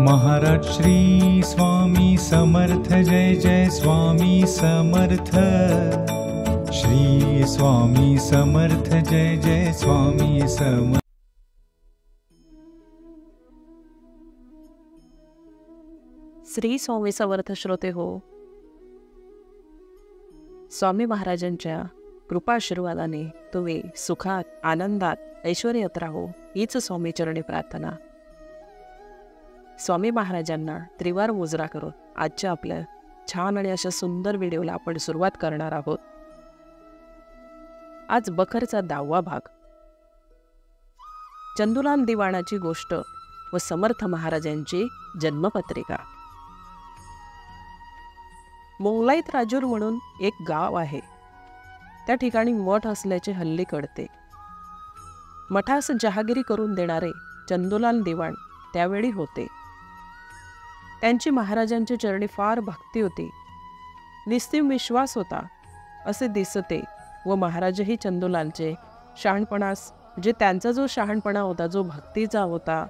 महाराज श्री स्वामी समर्थ, जय जय स्वामी समर्थ। श्री स्वामी समर्थ, जय जय स्वामी समर्थ। श्री स्वामी समर्थ श्रोते हो, स्वामी महाराजांच्या कृपाशीर्वादाने तुम्ही सुखात, आनंदात, ऐश्वर्यात राहो हीच स्वामी चरणी प्रार्थना। स्वामी महाराजांना त्रिवार मुजरा करून आजच्या आपल्या छान आणि अशा सुंदर व्हिडिओला आपण सुरुवात करणार आहोत। आज बखरचा 10वा भाग, चंदूलाल दिवाणाची गोष्ट व समर्थ महाराजांची जन्मपत्रिका। मोंगलाईत राजूर म्हणून एक गाव आहे। त्या ठिकाणी मठ असल्याचे हल्ली कळते। मठास जहागिरी करून देणारे चंदूलाल दिवाण त्यावेळी होते। त्यांची महाराजांच्या चरणी फार भक्ती होती, निस्सीम विश्वास होता असे दिसते। व महाराजही चंदूलालचे शहाणपणास, म्हणजे त्यांचा जो शहाणपणा होता, जो भक्तीचा होता,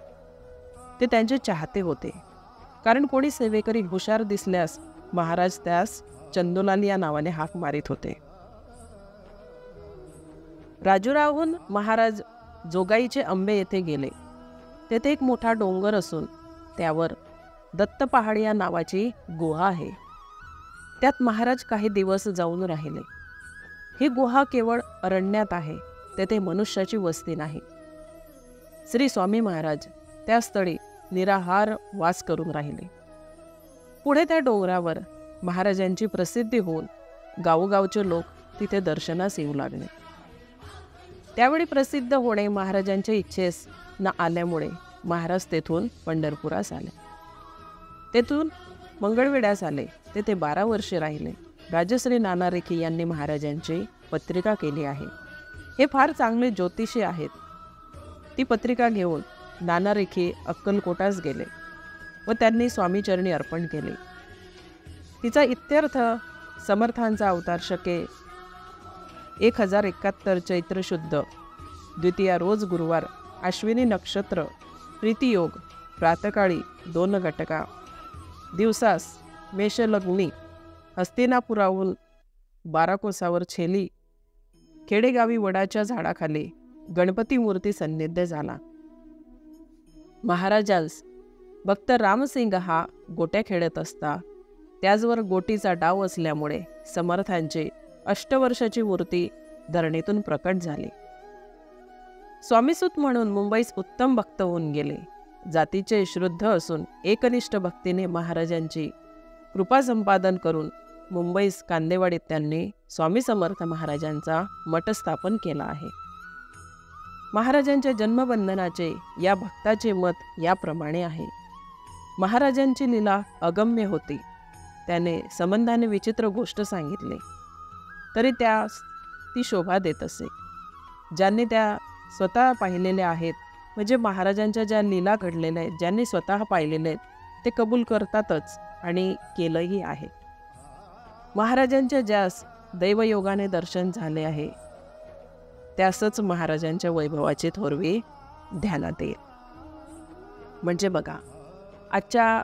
ते त्यांचे चाहते होते। कारण कोणी सेवेकरी हुशार दिसल्यास महाराज त्यास चंदूलाल या नावाने हाक मारित होते। राजुराहून महाराज जोगाईचे आंबे येथे गेले। तेथे एक मोठा डोंगर असून त्यावर दत्त पहाड या नावाची गुहा आहे। त्यात महाराज काही दिवस जाऊन राहिले। ही गुहा केवळ अरण्यात आहे, तेथे मनुष्याची वस्ती नाही। श्री स्वामी महाराज त्या स्थळी निराहार वास करून राहिले। पुढे त्या डोंगरावर महाराजांची प्रसिद्धी होऊन गावोगावचे लोक तिथे दर्शनास येऊ लागले। त्यावेळी प्रसिद्ध होणे महाराजांच्या इच्छेस न आल्यामुळे महाराज तेथून पंढरपुरास आले। तेथून मंगळवेढ्यास आले। तेथे 12 वर्षे राहिले। राजश्री नाना रेखे यांनी महाराजांची पत्रिका केली आहे। हे फार चांगले ज्योतिषी आहेत। ती पत्रिका घेऊन नाना रेखे अक्कलकोटास गेले व त्यांनी स्वामीचरणी अर्पण केले। तिचा इत्यर्थ समर्थांचा अवतार शके 1071 चैत्र शुद्ध द्वितीया रोज गुरुवार, अश्विनी नक्षत्र, प्रीतियोग, प्रातकाळी 2 घटका, दिवसास मेषलग्नी, हस्तिनापुराहून 12 कोसावर छेली, खेडेगावी वडाच्या झाडाखाली गणपती मूर्ती सन्निध्य झाला। महाराजांस भक्त रामसिंग हा गोट्या खेळत असता त्याचवर गोटीचा डाव असल्यामुळे समर्थांची 8 वर्षाची मूर्ती धरणीतून प्रकट झाली। स्वामीसूत म्हणून मुंबईस उत्तम भक्त होऊन गेले। जातीचे श्रुद्ध असून एकनिष्ठ भक्तीने महाराजांची कृपा संपादन करून मुंबईस कांदेवाडीत त्यांनी स्वामी समर्थ महाराजांचा मठ स्थापन केला आहे। महाराजांच्या जन्मबंधनाचे या भक्ताचे मत याप्रमाणे आहे। महाराजांची लीला अगम्य होती। त्याने संबंधाने विचित्र गोष्ट सांगितली तरी त्यास ती शोभा देत असे। ज्यांनी त्या स्वतः पाहिलेल्या आहेत, म्हणजे महाराजांच्या ज्या लीला घडलेल्या आहेत, ज्यांनी स्वतः पाहिलेले आहेत, ते कबूल करतातच आणि केलंही आहे। महाराजांच्या ज्यास दैवयोगाने दर्शन झाले आहे त्यासच महाराजांच्या वैभवाची थोरवी ध्यानात येईल। म्हणजे बघा, आजच्या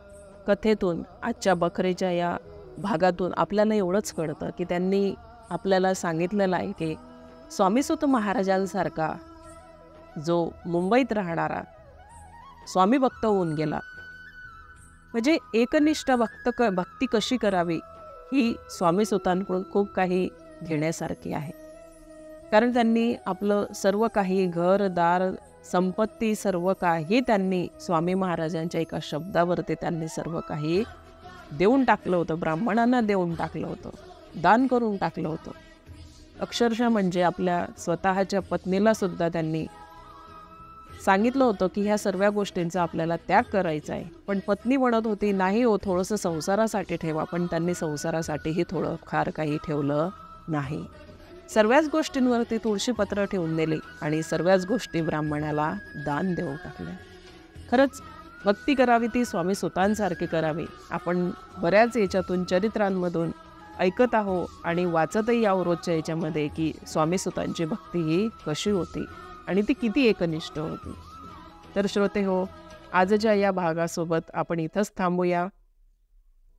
कथेतून, आजच्या बखरेच्या या भागातून आपल्याला एवढंच कळतं की त्यांनी आपल्याला सांगितलेलं आहे की स्वामीसूत महाराजांसारखा जो मुंबईत राहणारा स्वामी भक्त होऊन गेला, म्हणजे एकनिष्ठ भक्ती कशी करावी ही स्वामीसूतांकडून खूप काही घेण्यासारखी आहे। कारण त्यांनी आपलं सर्व काही, घरदार, संपत्ती, सर्व काही त्यांनी स्वामी महाराजांच्या एका शब्दावरती त्यांनी सर्व काही देऊन टाकलं होतं। ब्राह्मणांना देऊन टाकलं होतं, दान करून टाकलं होतं। अक्षरशः म्हणजे आपल्या स्वतःच्या पत्नीला सुद्धा त्यांनी सांगितलं होतं की ह्या सर्व गोष्टींचा आपल्याला त्याग करायचा आहे। पण पत्नी म्हणत होती नाही हो, थोडंसं संसारासाठी ठेवा। पण त्यांनी संसारासाठीही थोडं फार काही ठेवलं नाही। सर्वच गोष्टींवरती तुळशीपत्र ठेवून दिले आणि सर्वच गोष्टी ब्राह्मणाला दान देऊन टाकल्या। खरंच भक्ती करावी ती स्वामीसूतांसारखी करावी। आपण बऱ्याच याच्यातून, चरित्रांमधून ऐकत आहो आणि वाचतही आहो रोजच्या याच्यामध्ये की स्वामीसूतांची भक्ती ही कशी होती आणि ती किती एकनिष्ठ होती। तर श्रोते हो, आजच्या या भागासोबत आपण इथंच थांबूया.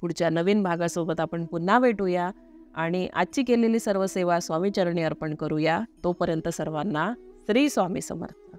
पुढच्या नवीन भागासोबत आपण पुन्हा भेटूया आणि आजची केलेली सर्व सेवा स्वामीचरणी अर्पण करूया. तोपर्यंत सर्वांना श्री स्वामी समर्थ.